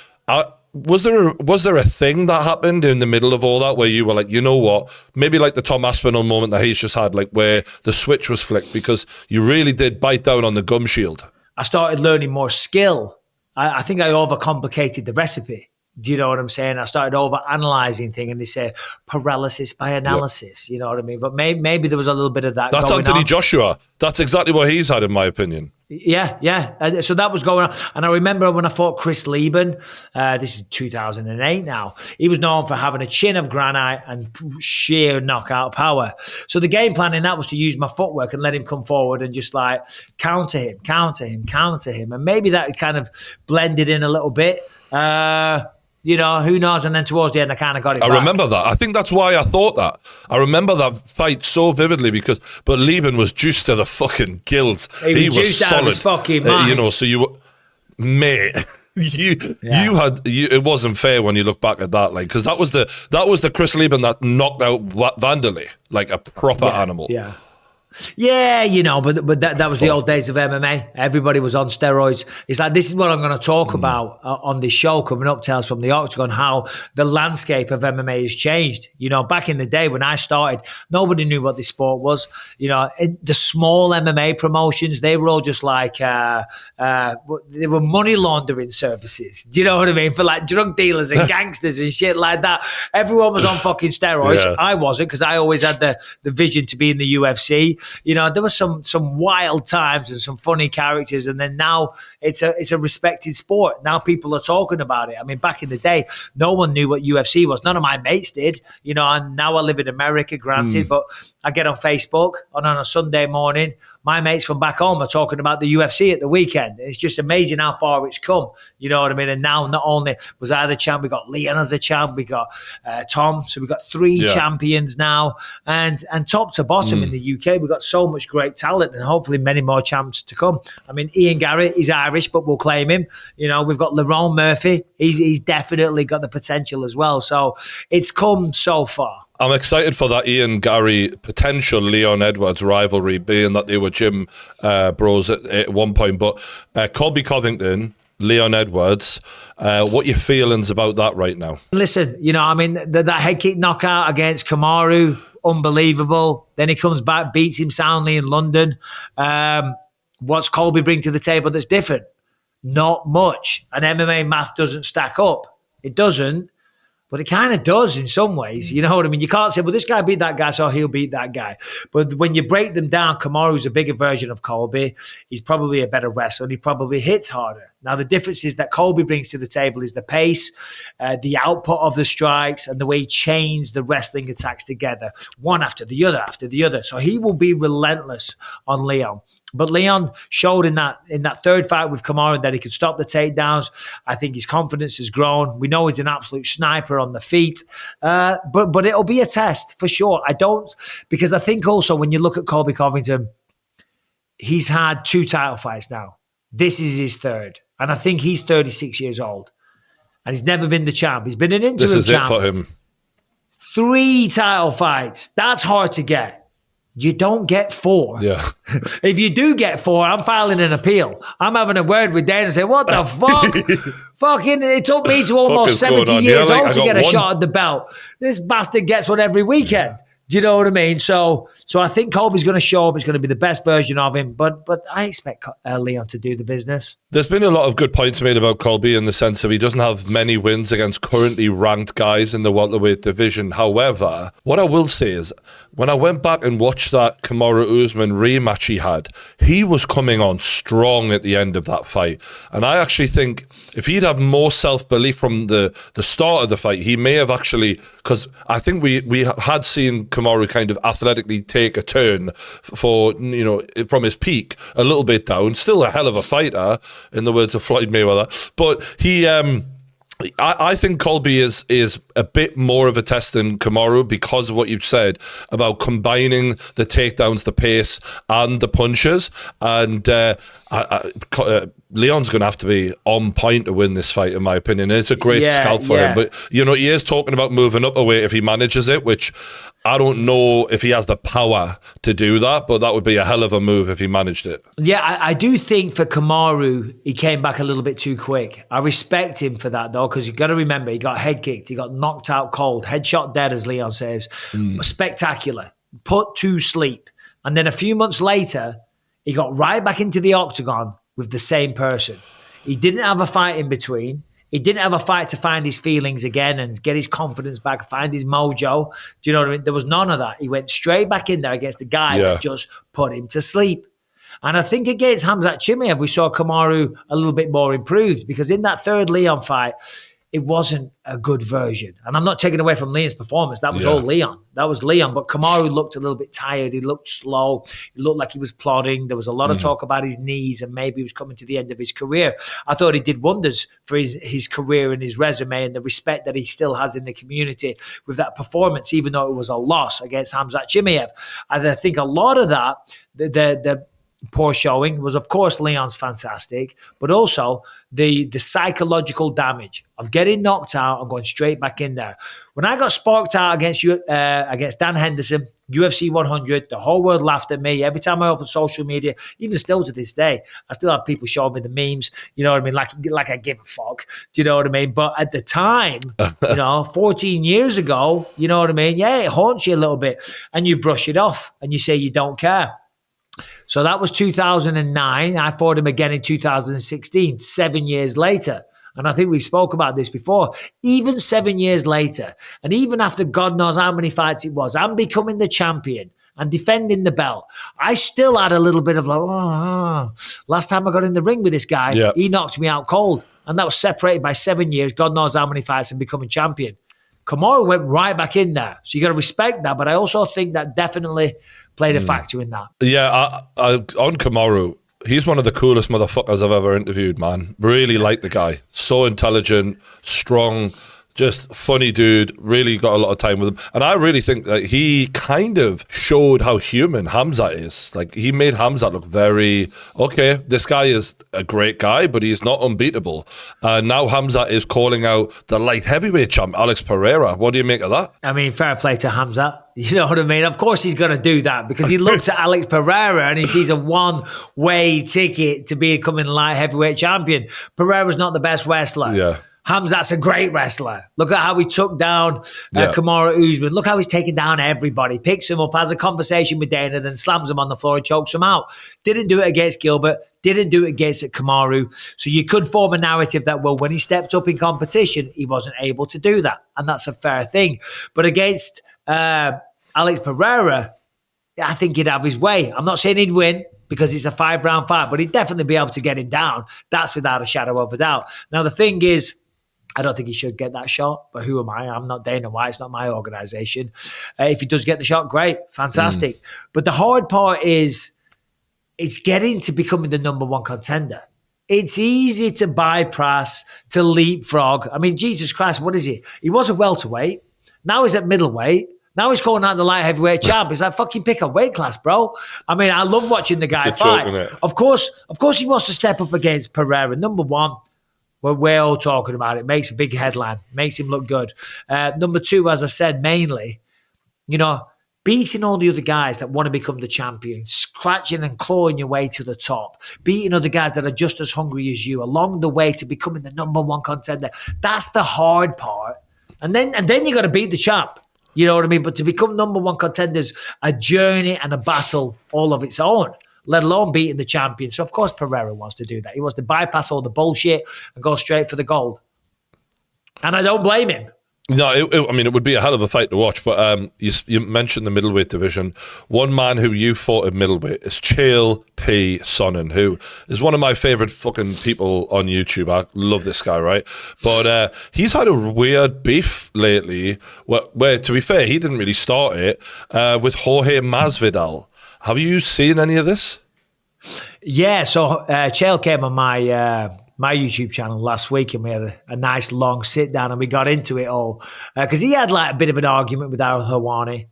was there a thing that happened in the middle of all that where you were like, you know what, maybe like the Tom Aspinall moment that he's just had, like where the switch was flicked because you really did bite down on the gum shield? I started learning more skill. I think I overcomplicated the recipe. Do you know what I'm saying? I started over-analysing things, and they say paralysis by analysis. You know what I mean? But maybe there was a little bit of that That's going Anthony on. Joshua. That's exactly what he's had, in my opinion. Yeah. So that was going on. And I remember when I fought Chris Lieben, this is 2008 now, he was known for having a chin of granite and sheer knockout power. So the game plan in that was to use my footwork and let him come forward and just like counter him. And maybe that kind of blended in a little bit. You know, who knows? And then towards the end, I kind of got it back. I remember that. I think that's why I thought that. I remember that fight so vividly but Lieben was juiced to the fucking gills. He was juiced solid. Out of his fucking mind. You know, so you were, mate. It wasn't fair when you look back at that, like, because that was the Chris Lieben that knocked out Vanderlei, like a proper animal. Yeah, you know, but that was the old days of MMA. Everybody was on steroids. It's like, this is what I'm going to talk about on this show coming up, Tales from the Octagon, how the landscape of MMA has changed. You know, back in the day when I started, nobody knew what this sport was. You know, the small MMA promotions, they were all just like, they were money laundering services. Do you know what I mean? For like drug dealers and gangsters and shit like that. Everyone was on fucking steroids. Yeah. I wasn't, because I always had the vision to be in the UFC. You know, there were some wild times and some funny characters, and then now it's a respected sport. Now people are talking about it. I mean, back in the day, no one knew what UFC was. None of my mates did. You know, and now I live in America, granted, but I get on Facebook and on a Sunday morning, my mates from back home are talking about the UFC at the weekend. It's just amazing how far it's come. You know what I mean? And now not only was I the champ, we got Leon as a champ, we got Tom. So we got 3 champions now. And top to bottom in the UK, we've got so much great talent and hopefully many more champs to come. I mean, Ian Garrett, he's Irish, but we'll claim him. You know, we've got Lerone Murphy. He's definitely got the potential as well. So it's come so far. I'm excited for that Ian Gary potential Leon Edwards rivalry, being that they were gym bros at one point. But Colby Covington, Leon Edwards, what are your feelings about that right now? Listen, you know, I mean, that head kick knockout against Kamaru, unbelievable. Then he comes back, beats him soundly in London. What's Colby bring to the table that's different? Not much. And MMA math doesn't stack up. It doesn't. But it kind of does in some ways. You know what I mean? You can't say, well, this guy beat that guy, so he'll beat that guy. But when you break them down, Kamaru's a bigger version of Colby. He's probably a better wrestler, and he probably hits harder. Now, the difference is that Colby brings to the table is the pace, the output of the strikes, and the way he chains the wrestling attacks together, one after the other. So he will be relentless on Leon. But Leon showed in that third fight with Kamaru that he could stop the takedowns. I think his confidence has grown. We know he's an absolute sniper on the feet. But it'll be a test for sure. Because I think also when you look at Colby Covington, he's had 2 title fights now. This is his third. And I think he's 36 years old. And he's never been the champ. He's been an interim champ. This is it for him. 3 title fights. That's hard to get. You don't get 4. Yeah. If you do get 4, I'm filing an appeal. I'm having a word with Dan and say, what the fuck? Fucking, it took me to almost 70 years old to get a shot at the belt. This bastard gets one every weekend. Do you know what I mean? So I think Colby's going to show up. It's going to be the best version of him. But I expect Leon to do the business. There's been a lot of good points made about Colby in the sense of he doesn't have many wins against currently ranked guys in the welterweight division. However, what I will say is when I went back and watched that Kamaru Usman rematch he was coming on strong at the end of that fight. And I actually think if he'd have more self-belief from the start of the fight, he may have actually, because I think we had seen Kamaru kind of athletically take a turn for, you know, from his peak a little bit down. Still a hell of a fighter, in the words of Floyd Mayweather. But he, I think Colby is a bit more of a test than Kamaru because of what you've said about combining the takedowns, the pace, and the punches. And Leon's going to have to be on point to win this fight, in my opinion. And it's a great scalp for him. But, you know, he is talking about moving up a weight if he manages it, which I don't know if he has the power to do that, but that would be a hell of a move if he managed it. Yeah, I do think for Kamaru, he came back a little bit too quick. I respect him for that, though, because you've got to remember, he got head kicked, he got knocked out cold, headshot dead, as Leon says. Spectacular. Put to sleep. And then a few months later, he got right back into the octagon with the same person. He didn't have a fight in between. He didn't have a fight to find his feelings again and get his confidence back, find his mojo. Do you know what I mean? There was none of that. He went straight back in there against the guy that just put him to sleep. And I think against Khamzat Chimaev, we saw Kamaru a little bit more improved, because in that third Leon fight, it wasn't a good version. And I'm not taking away from Leon's performance. That was all Leon. That was Leon. But Kamaru looked a little bit tired. He looked slow. He looked like he was plodding. There was a lot of talk about his knees and maybe he was coming to the end of his career. I thought he did wonders for his career and his resume and the respect that he still has in the community with that performance, even though it was a loss against Khamzat Chimaev. And I think a lot of that, the poor showing was, of course, Leon's fantastic, but also the psychological damage of getting knocked out and going straight back in there. When I got sparked out against Dan Henderson, UFC 100, the whole world laughed at me. Every time I open social media, even still to this day, I still have people showing me the memes, you know what I mean? Like I give a fuck, do you know what I mean? But at the time, 14 years ago, you know what I mean? Yeah, it haunts you a little bit and you brush it off and you say you don't care. So that was 2009. I fought him again in 2016, 7 years later. And I think we spoke about this before. Even 7 years later, and even after God knows how many fights it was, I'm becoming the champion and defending the belt, I still had a little bit of last time I got in the ring with this guy, he knocked me out cold. And that was separated by 7 years, God knows how many fights, and becoming champion. Kamaru went right back in there. So you got to respect that. But I also think that definitely played a factor in that. Yeah, on Kamaru, he's one of the coolest motherfuckers I've ever interviewed, man. Really like the guy. So intelligent, strong, just funny dude. Really got a lot of time with him. And I really think that he kind of showed how human Khamzat is. Like, he made Khamzat look very, okay, this guy is a great guy, but he's not unbeatable. And now Khamzat is calling out the light heavyweight champ, Alex Pereira. What do you make of that? I mean, fair play to Khamzat. You know what I mean? Of course he's going to do that, because he looks at Alex Pereira and he sees a one-way ticket to becoming light heavyweight champion. Pereira's not the best wrestler. Yeah. Khamzat's a great wrestler. Look at how he took down Kamaru Usman. Look how he's taking down everybody. Picks him up, has a conversation with Dana, then slams him on the floor and chokes him out. Didn't do it against Gilbert. Didn't do it against Kamaru. So you could form a narrative that, well, when he stepped up in competition, he wasn't able to do that. And that's a fair thing. But against Alex Pereira, I think he'd have his way. I'm not saying he'd win, because it's a 5-round fight, but he'd definitely be able to get him down. That's without a shadow of a doubt. Now, the thing is, I don't think he should get that shot, but who am I? I'm not Dana White. It's not my organization. If he does get the shot, great, fantastic. But the hard part is, it's getting to becoming the number one contender. It's easy to bypass, to leapfrog. I mean, Jesus Christ, what is he? He was a welterweight. Now he's at middleweight. Now he's calling out the light heavyweight champ. It's like, fucking pick a weight class, bro. I mean, I love watching the guy fight. Of course, he wants to step up against Pereira. Number one, we're all talking about it. Makes a big headline. Makes him look good. Number two, as I said, mainly, beating all the other guys that want to become the champion, scratching and clawing your way to the top, beating other guys that are just as hungry as you along the way to becoming the number one contender. That's the hard part. And then you got to beat the champ. You know what I mean? But to become number one contenders, a journey and a battle all of its own, let alone beating the champion. So, of course, Pereira wants to do that. He wants to bypass all the bullshit and go straight for the gold. And I don't blame him. No, it would be a hell of a fight to watch. But you mentioned the middleweight division. One man who you fought at middleweight is Chael P. Sonnen, who is one of my favorite fucking people on YouTube. I love this guy, right? But he's had a weird beef lately where, to be fair, he didn't really start it, with Jorge Masvidal. Have you seen any of this? Yeah, so Chael came on my YouTube channel last week and we had a nice long sit down and we got into it all. Because he had like a bit of an argument with Ariel Helwani.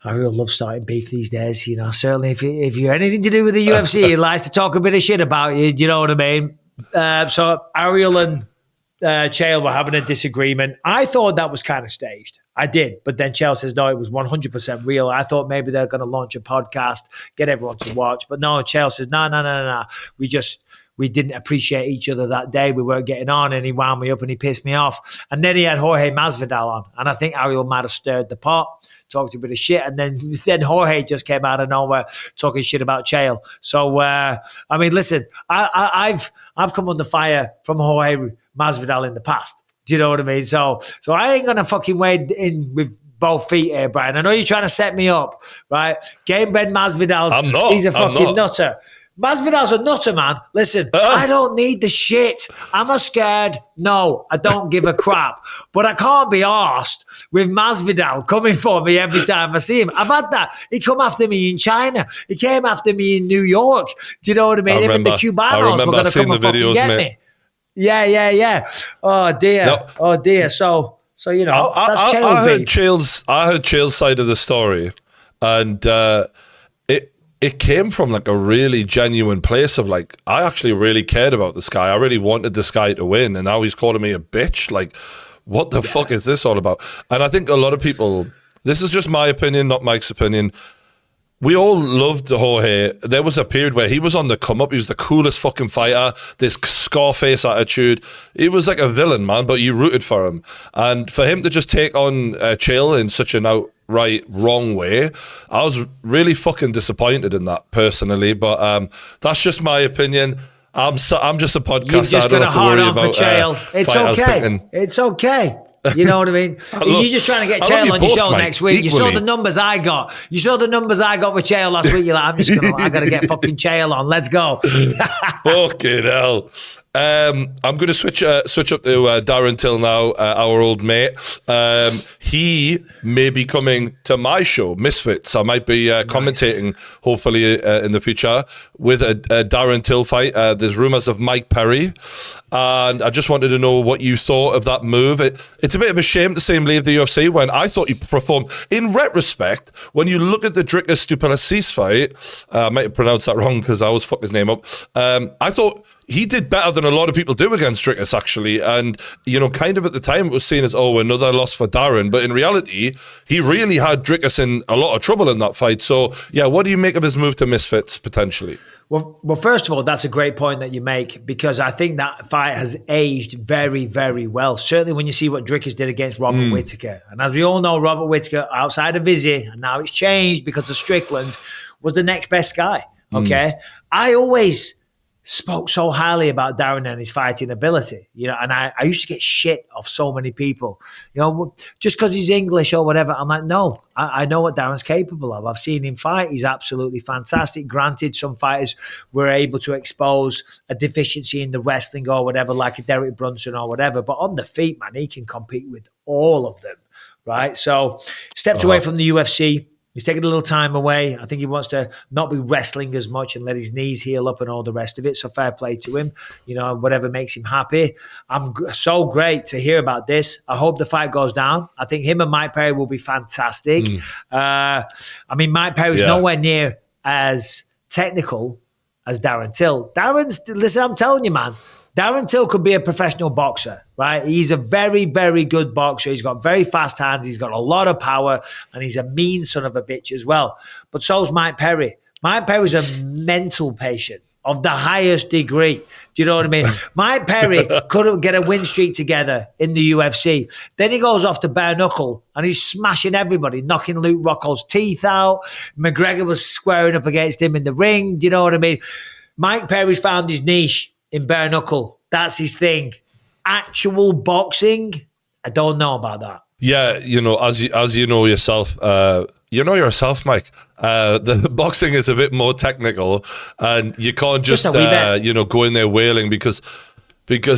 I really love starting beef these days, certainly if you're anything to do with the UFC, he likes to talk a bit of shit about you, you know what I mean? So Ariel and Chael were having a disagreement. I thought that was kind of staged. I did. But then Chael says, no, it was 100% real. I thought maybe they're going to launch a podcast, get everyone to watch. But no, Chael says, no. We didn't appreciate each other that day. We weren't getting on and he wound me up and he pissed me off. And then he had Jorge Masvidal on. And I think Ariel might have stirred the pot, talked a bit of shit. And then Jorge just came out of nowhere talking shit about Chael. So, listen, I've come under fire from Jorge Masvidal in the past. Do you know what I mean? So I ain't gonna fucking wade in with both feet here, Brian. I know you're trying to set me up, right? Game bred Masvidal's. I'm not. He's a fucking nutter. Masvidal's a nutter, man. Listen, I don't need the shit. Am I scared? No, I don't give a crap. But I can't be arsed with Masvidal coming for me every time I see him. I've had that. He come after me in China. He came after me in New York. Do you know what I mean? Even the Cubanos were going to come and fucking get me. Yeah. Oh, dear. No. Oh, dear. So you know, that's Chael's I heard Chael's side of the story, and it came from like a really genuine place of like, I actually really cared about this guy. I really wanted this guy to win, and now he's calling me a bitch. Like, what the fuck is this all about? And I think a lot of people, this is just my opinion, not Mike's opinion. We all loved Jorge. There was a period where he was on the come up. He was the coolest fucking fighter. This Scarface attitude. He was like a villain, man, but you rooted for him. And for him to just take on Chael in such an outright wrong way, I was really fucking disappointed in that personally. But that's just my opinion. I'm just a podcaster. You're just going to hard on for Chael. It's okay. Thinking. It's okay. You know what I mean? You're just trying to get Chael on your show next week. Equally. You saw the numbers I got. You saw the numbers I got with Chael last week. You're like, I got to get fucking Chael on. Let's go. Fucking hell. I'm going to switch up to Darren Till now, our old mate. He may be coming to my show, Misfits. I might be commentating, hopefully, in the future with a Darren Till fight. There's rumours of Mike Perry. And I just wanted to know what you thought of that move. It's a bit of a shame to see him leave the UFC when I thought he performed. In retrospect, when you look at the Dricus Duplessis fight, I might have pronounced that wrong because I always fuck his name up. I thought he did better than a lot of people do against Dricus, actually. And, you know, kind of at the time it was seen as, another loss for Darren. But in reality, he really had Dricus in a lot of trouble in that fight. So, yeah, what do you make of his move to Misfits, potentially? Well, first of all, that's a great point that you make, because I think that fight has aged very, very well. Certainly when you see what Dricus did against Robert Whittaker. And as we all know, Robert Whittaker, outside of Izzy, and now it's changed because of Strickland, was the next best guy, okay? I always spoke so highly about Darren and his fighting ability, you know, and I used to get shit off so many people, you know, just because he's English or whatever. I'm like, no, I know what Darren's capable of. I've seen him fight. He's absolutely fantastic. Granted, some fighters were able to expose a deficiency in the wrestling or whatever, like a Derek Brunson or whatever, but on the feet, man, he can compete with all of them, right? So stepped away from the UFC. He's taking a little time away. I think he wants to not be wrestling as much and let his knees heal up and all the rest of it. So fair play to him, you know, whatever makes him happy. I'm so great to hear about this. I hope the fight goes down. I think him and Mike Perry will be fantastic. I mean, Mike Perry's nowhere near as technical as Darren Till. Listen, I'm telling you, man, Darren Till could be a professional boxer, right? He's a very, very good boxer. He's got very fast hands. He's got a lot of power, and he's a mean son of a bitch as well. But so's Mike Perry. Mike Perry's a mental patient of the highest degree. Do you know what I mean? Mike Perry couldn't get a win streak together in the UFC. Then he goes off to bare knuckle, and he's smashing everybody, knocking Luke Rockhold's teeth out. McGregor was squaring up against him in the ring. Do you know what I mean? Mike Perry's found his niche in bare knuckle. That's his thing. Actual boxing, I don't know about that. Yeah, you know, as you know yourself, Mike. The boxing is a bit more technical, and you can't just go in there wailing because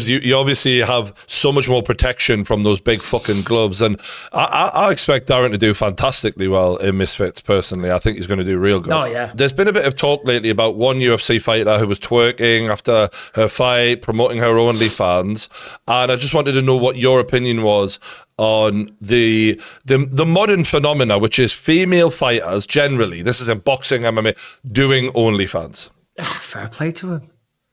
you obviously have so much more protection from those big fucking gloves. And I expect Darren to do fantastically well in Misfits, personally. I think he's going to do real good. Oh, yeah. There's been a bit of talk lately about one UFC fighter who was twerking after her fight, promoting her OnlyFans. And I just wanted to know what your opinion was on the modern phenomena, which is female fighters generally, this is in boxing, MMA, doing OnlyFans. Fair play to him.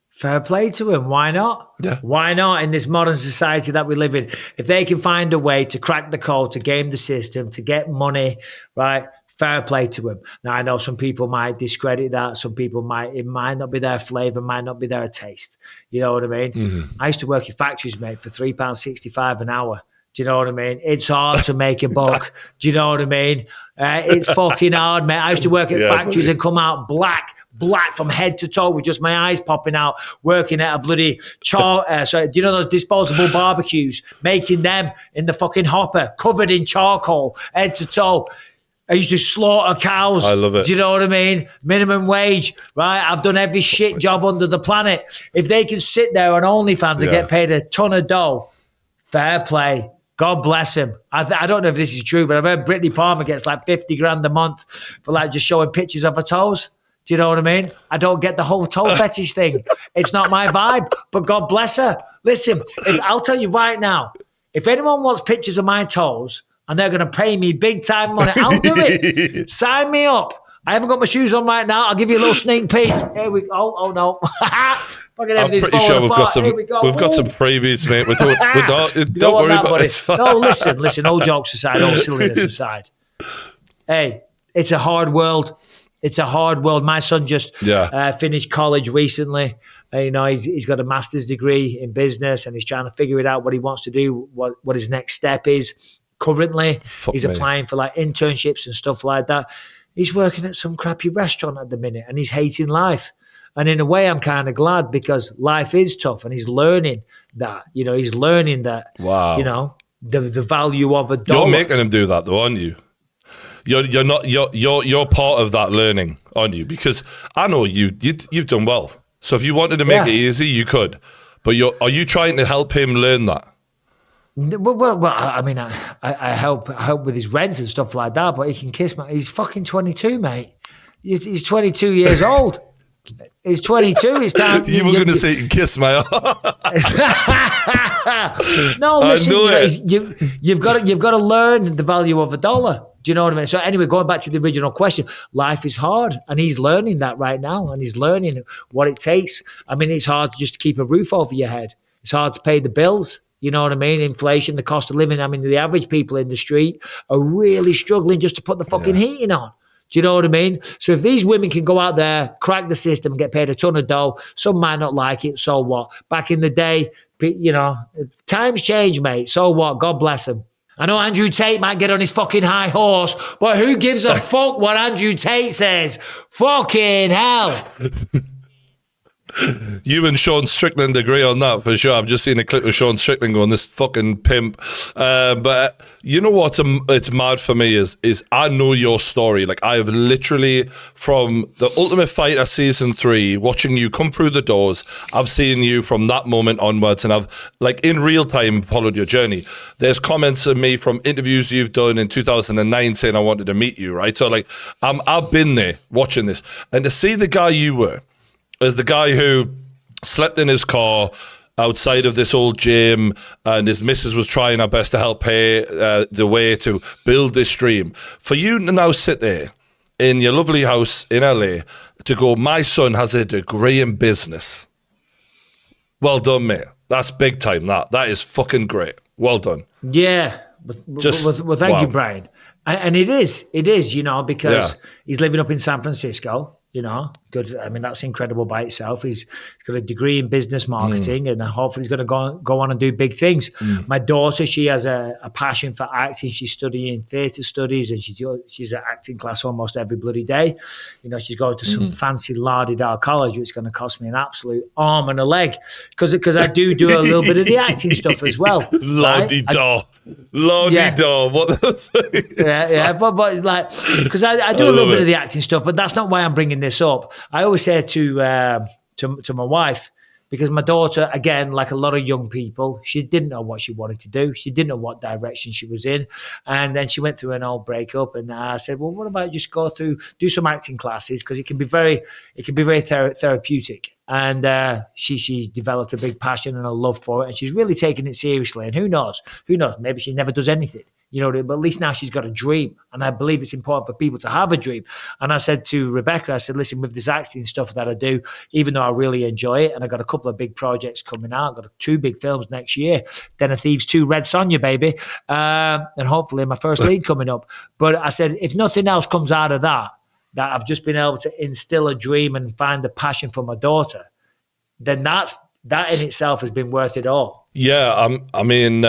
Fair play to him. Why not? Yeah. Why not in this modern society that we live in? If they can find a way to crack the code, to game the system, to get money, right? Fair play to him. Now, I know some people might discredit that. Some people it might not be their flavour, might not be their taste. You know what I mean? Mm-hmm. I used to work in factories, mate, for £3.65 an hour. Do you know what I mean? It's hard to make a buck. Do you know what I mean? It's fucking hard, mate. I used to work at factories and come out black from head to toe with just my eyes popping out, working at a bloody do you know those disposable barbecues? Making them in the fucking hopper, covered in charcoal, head to toe. I used to slaughter cows. I love it. Do you know what I mean? Minimum wage, right? I've done every shit job under the planet. If they can sit there on OnlyFans and get paid a ton of dough, fair play. God bless him. I don't know if this is true, but I've heard Brittany Palmer gets like 50 grand a month for like just showing pictures of her toes. Do you know what I mean? I don't get the whole toe fetish thing. It's not my vibe, but God bless her. Listen, I'll tell you right now, if anyone wants pictures of my toes and they're going to pay me big time money, I'll do it. Sign me up. I haven't got my shoes on right now. I'll give you a little sneak peek. Here we go. Oh no. I'm pretty sure we've got some freebies, mate. Don't worry about it. No, listen. All jokes aside, all silliness aside. Hey, it's a hard world. It's a hard world. My son just finished college recently. He's got a master's degree in business, and he's trying to figure it out what he wants to do, what his next step is. Currently, he's applying for like internships and stuff like that. He's working at some crappy restaurant at the minute, and he's hating life. And in a way, I'm kind of glad because life is tough, and he's learning that. He's learning that. Wow. The value of a dollar. You're making him do that, though, aren't you? You're not. You're part of that learning, aren't you? Because I know you've done well. So if you wanted to make it easy, you could. But are you trying to help him learn that? Well, I mean, I help with his rent and stuff like that. But he can kiss me. He's fucking 22, mate. He's 22 years old. He's 22. It's time. You were going to say kiss my arm. No, listen. You've got to learn the value of a dollar. Do you know what I mean? So anyway, going back to the original question, life is hard, and he's learning that right now, and he's learning what it takes. I mean, it's hard just to keep a roof over your head. It's hard to pay the bills. You know what I mean? Inflation, the cost of living. I mean, the average people in the street are really struggling just to put the fucking heating on. Do you know what I mean? So if these women can go out there, crack the system, get paid a ton of dough, some might not like it, so what? Back in the day, times change, mate. So what? God bless them. I know Andrew Tate might get on his fucking high horse, but who gives a fuck what Andrew Tate says? Fucking hell. You and Sean Strickland agree on that for sure. I've just seen a clip of Sean Strickland going, this fucking pimp. But you know what? It's mad for me is I know your story. Like, I have literally, from the Ultimate Fighter season 3, watching you come through the doors, I've seen you from that moment onwards, and I've, like, in real time followed your journey. There's comments of me from interviews you've done in 2009 saying I wanted to meet you, right? So, like, I've been there watching this. And to see the guy you were, as the guy who slept in his car outside of this old gym, and his missus was trying her best to help pay the way to build this dream. For you to now sit there in your lovely house in LA to go, my son has a degree in business. Well done, mate. That's big time, that. That is fucking great. Well done. Yeah. Well, thank you, Brian. And it is, because he's living up in San Francisco. Good. I mean, that's incredible by itself. He's got a degree in business marketing, and hopefully he's going to go on and do big things. My daughter, she has a passion for acting. She's studying theatre studies, and she's at acting class almost every bloody day. She's going to some fancy la-di-da college, which is going to cost me an absolute arm and a leg, because I do a little bit of the acting stuff as well. La-di-da. La-di-da. What the fuck? But like, because I do a little bit of the acting stuff, but that's not why I'm bringing this up. I always say to my wife, because my daughter, again, like a lot of young people, she didn't know what she wanted to do. She didn't know what direction she was in. And then she went through an old breakup, and I said, well, what about just do some acting classes? Because it can be very therapeutic. And she developed a big passion and a love for it, and she's really taking it seriously. And who knows? Maybe she never does anything. But at least now she's got a dream. And I believe it's important for people to have a dream. And I said to Rebecca, I said, listen, with this acting stuff that I do, even though I really enjoy it, and I got a couple of big projects coming out, I've got 2 big films next year, Den of Thieves 2, Red Sonja, baby, and hopefully my first lead coming up. But I said, if nothing else comes out of that I've just been able to instill a dream and find the passion for my daughter, then that in itself has been worth it all. Yeah, I mean,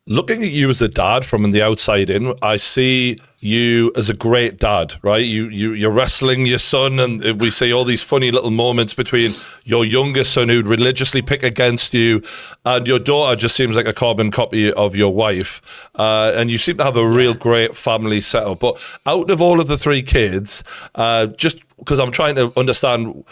Looking at you as a dad from the outside in, I see you as a great dad, right? You're wrestling your son, and we see all these funny little moments between your younger son who'd religiously pick against you, and your daughter just seems like a carbon copy of your wife. And you seem to have a real great family setup. But out of all of the three kids, just because I'm trying to understand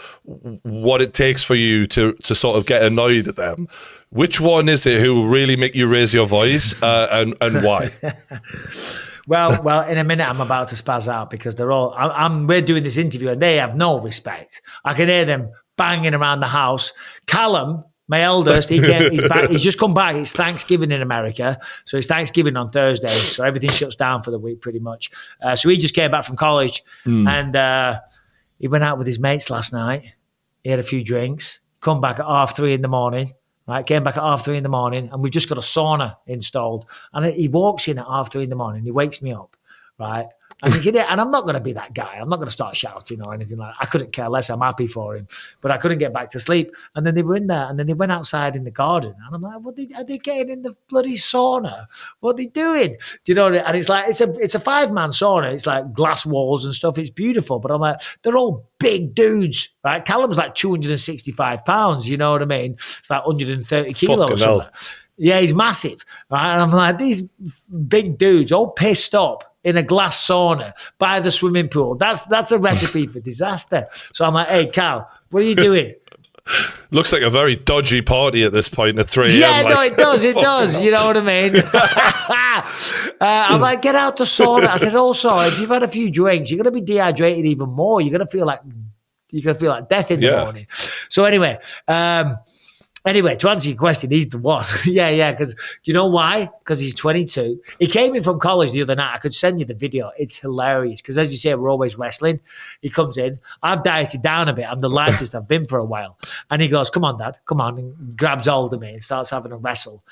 what it takes for you to sort of get annoyed at them, which one is it who will really make you raise your voice, and why? Well, in a minute I'm about to spaz out because they're all. We're doing this interview and they have no respect. I can hear them banging around the house. Callum, my eldest, he's back. He's just come back. It's Thanksgiving in America, so it's Thanksgiving on Thursday. So everything shuts down for the week pretty much. So he just came back from college and he went out with his mates last night. He had a few drinks. Come back at 3:30 in the morning. Right, came back at 3:30 in the morning, and we've just got a sauna installed. And he walks in at 3:30 in the morning. He wakes me up, right? And I'm not going to be that guy. I'm not going to start shouting or anything like that. I couldn't care less. I'm happy for him, but I couldn't get back to sleep. And then they were in there, and then they went outside in the garden, and I'm like, are they getting in the bloody sauna? What are they doing? Do you know what I mean? And it's like it's a 5-man sauna. It's like glass walls and stuff. It's beautiful, but I'm like, they're all big dudes, right? Callum's like 265 pounds. You know what I mean? It's like 130 kilos or something. Yeah, he's massive, right? And I'm like, these big dudes all pissed up in a glass sauna by the swimming pool. That's a recipe for disaster. So I'm like, hey, Cal, what are you doing? Looks like a very dodgy party at this point at 3 a.m. Yeah, no, it does. You know what I mean? I'm like, get out the sauna. I said, also, if you've had a few drinks, you're going to be dehydrated even more. You're going to feel like death in the morning. So anyway, to answer your question, he's the one. Yeah. Because you know why? Because he's 22. He came in from college the other night. I could send you the video. It's hilarious. Because as you say, we're always wrestling. He comes in. I've dieted down a bit. I'm the lightest I've been for a while. And he goes, come on, Dad. Come on. And grabs hold of me and starts having a wrestle.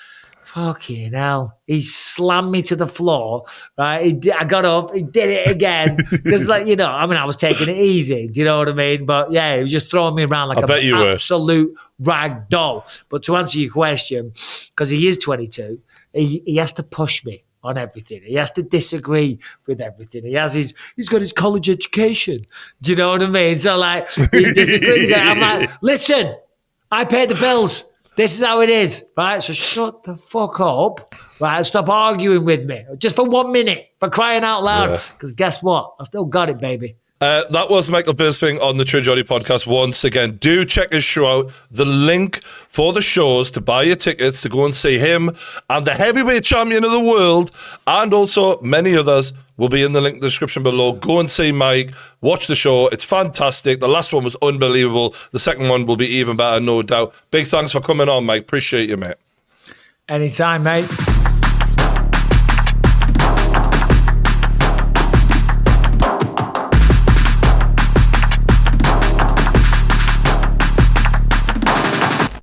Fucking hell. He slammed me to the floor, right? I got up. He did it again. Because, I was taking it easy. Do you know what I mean? But, yeah, he was just throwing me around like an absolute rag doll. But to answer your question, because he is 22, he has to push me on everything. He has to disagree with everything. He's got his college education. Do you know what I mean? So, he disagrees. I'm like, listen, I pay the bills. This is how it is, right? So shut the fuck up, right? Stop arguing with me. Just for 1 minute, for crying out loud. Because guess what? I still got it, baby. That was Michael Bisping on the True Geordie podcast. Once again, do check his show out. The link for the shows to buy your tickets to go and see him and the heavyweight champion of the world, and also many others, will be in the link in the description below. Go and see Mike. Watch the show. It's fantastic. The last one was unbelievable. The second one will be even better, no doubt. Big thanks for coming on, Mike. Appreciate you, mate. Anytime, mate.